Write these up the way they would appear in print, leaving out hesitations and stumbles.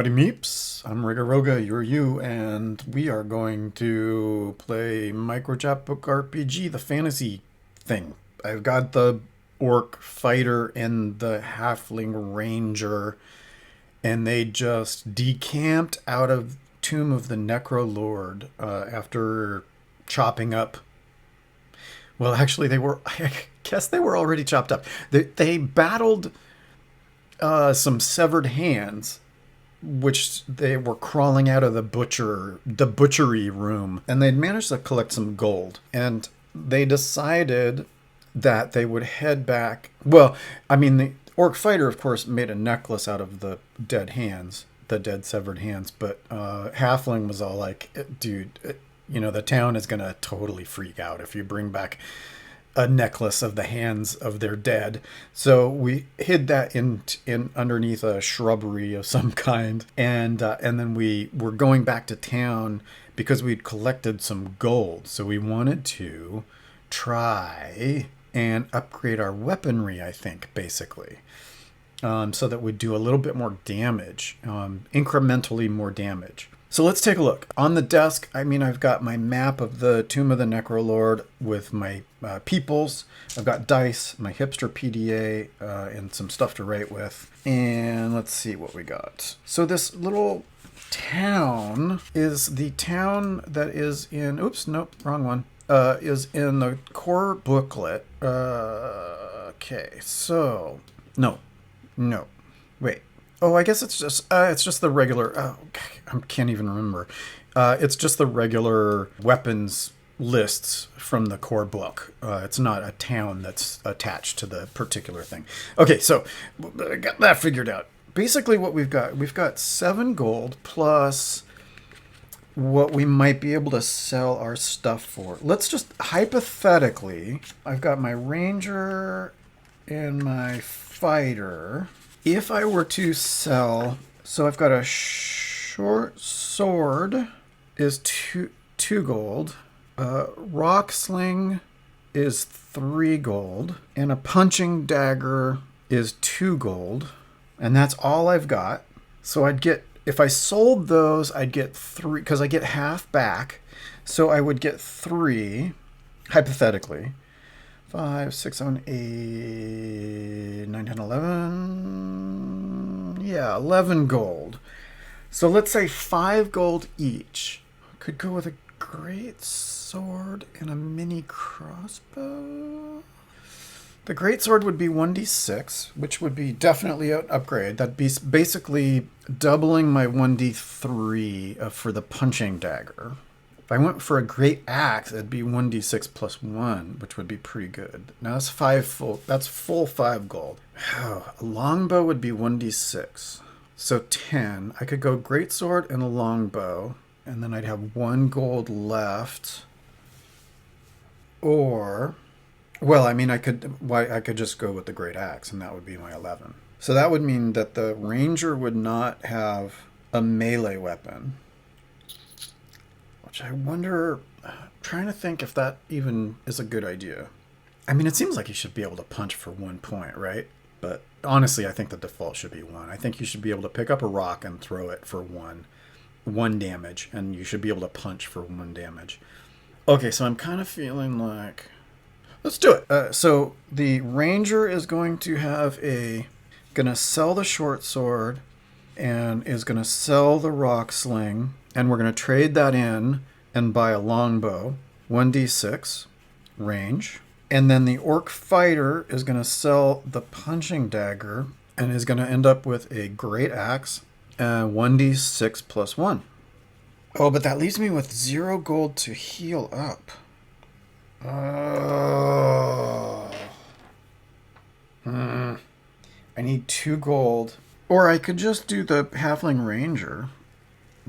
Howdy Meeps, I'm Rigaroga, you're you, and we are going to play Micro Chapbook RPG, the fantasy thing. I've got the orc fighter and the halfling ranger, and they just decamped out of Tomb of the Necro Lord after chopping up. Well, actually, I guess they were already chopped up. They battled some severed hands, which they were crawling out of the butchery room, and they'd managed to collect some gold, and they decided that they would head back. Well, I mean, the orc fighter, of course, made a necklace out of the dead severed hands, but halfling was all like, dude, the town is gonna totally freak out if you bring back a necklace of the hands of their dead. So we hid that in underneath a shrubbery of some kind, and then we were going back to town because we'd collected some gold. So we wanted to try and upgrade our weaponry, I think, basically, so that we'd do a little bit more damage, incrementally more damage. So let's take a look. On the desk, I've got my map of the Tomb of the Necrolord with my peoples. I've got dice, my hipster PDA, and some stuff to write with. And let's see what we got. So this little town is the town that is in... Oops, nope, wrong one. Is in the core booklet. Okay, so... No. Wait. Oh, I guess it's just the regular. Oh, I can't even remember. It's just the regular weapons lists from the core book. It's not a town that's attached to the particular thing. Okay, so I got that figured out. Basically, what we've got 7 gold plus what we might be able to sell our stuff for. Let's just hypothetically, I've got my ranger and my fighter. If I were to sell, so I've got a short sword is two gold, rock sling is 3 gold, and a punching dagger is 2 gold, and that's all I've got. So if I sold those, I'd get 3, because I get half back, so I would get 3, hypothetically. 5, 6, 7, 8, 9, 10, 11. Yeah, 11 gold. So let's say 5 gold each. Could go with a great sword and a mini crossbow. The great sword would be 1d6, which would be definitely an upgrade. That'd be basically doubling my 1d3 for the punching dagger. If I went for a great axe, it'd be 1d6 plus 1, which would be pretty good. Now that's full 5 gold. A longbow would be 1d6. So 10. I could go greatsword and a longbow, and then I'd have 1 gold left. Or, well, I could just go with the great axe, and that would be my 11. So that would mean that the ranger would not have a melee weapon. Which I wonder, trying to think if that even is a good idea. It seems like you should be able to punch for 1 point, right? But honestly, I think the default should be 1. I think you should be able to pick up a rock and throw it for 1 damage, and you should be able to punch for 1 damage. Okay, so I'm kind of feeling like, let's do it. So the ranger is going to gonna sell the short sword, and is gonna sell the rock sling. And we're going to trade that in and buy a longbow, 1d6 range. And then the orc fighter is going to sell the punching dagger and is going to end up with a great axe, 1d6 plus 1. Oh, but that leaves me with 0 gold to heal up. I need 2 gold. Or I could just do the halfling ranger.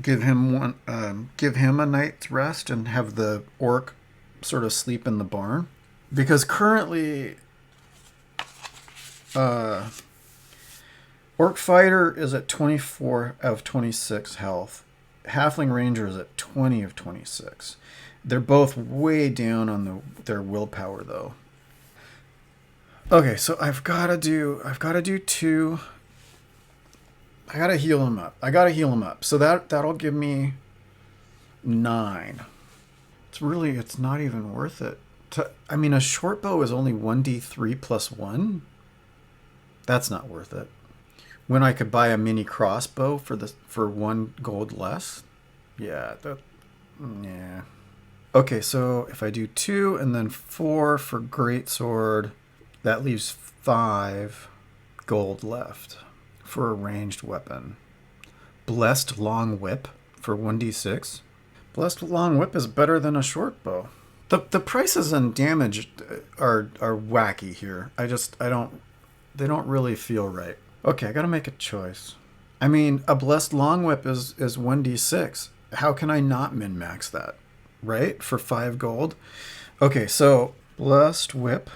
Give him a night's rest and have the orc sort of sleep in the barn. Because currently, orc fighter is at 24 of 26 health. Halfling ranger is at 20 of 26. They're both way down on their willpower though. Okay, so I've got to do 2 I gotta heal him up. So that'll give me 9. It's not even worth it. I mean, a short bow is only 1d3 plus 1. That's not worth it. When I could buy a mini crossbow for 1 gold less. Yeah. Okay, so if I do 2 and then 4 for greatsword, that leaves 5 gold left for a ranged weapon. Blessed long whip for 1d6. Blessed long whip is better than a short bow. The prices and damage are wacky here. They don't really feel right. Okay, I gotta make a choice. I mean, a blessed long whip is 1d6. How can I not min-max that? Right? For 5 gold? Okay, so blessed whip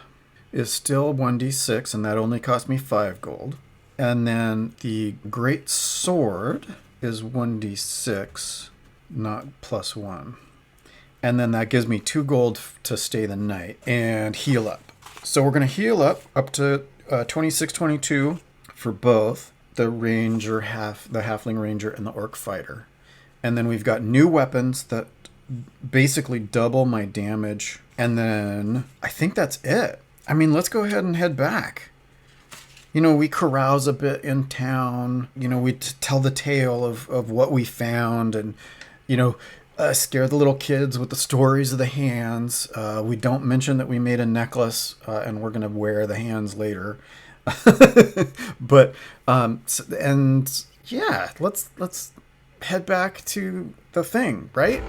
is still 1d6, and that only cost me 5 gold. And then the great sword is 1d6, not plus 1. And then that gives me 2 gold to stay the night and heal up. So we're going to heal up to 26, 22 for both the halfling ranger and the orc fighter. And then we've got new weapons that basically double my damage. And then I think that's it. I mean, let's go ahead and head back. You know, we carouse a bit in town. You know, we tell the tale of what we found and, you know, scare the little kids with the stories of the hands. We don't mention that we made a necklace and we're going to wear the hands later. But, and yeah, let's head back to the thing, right?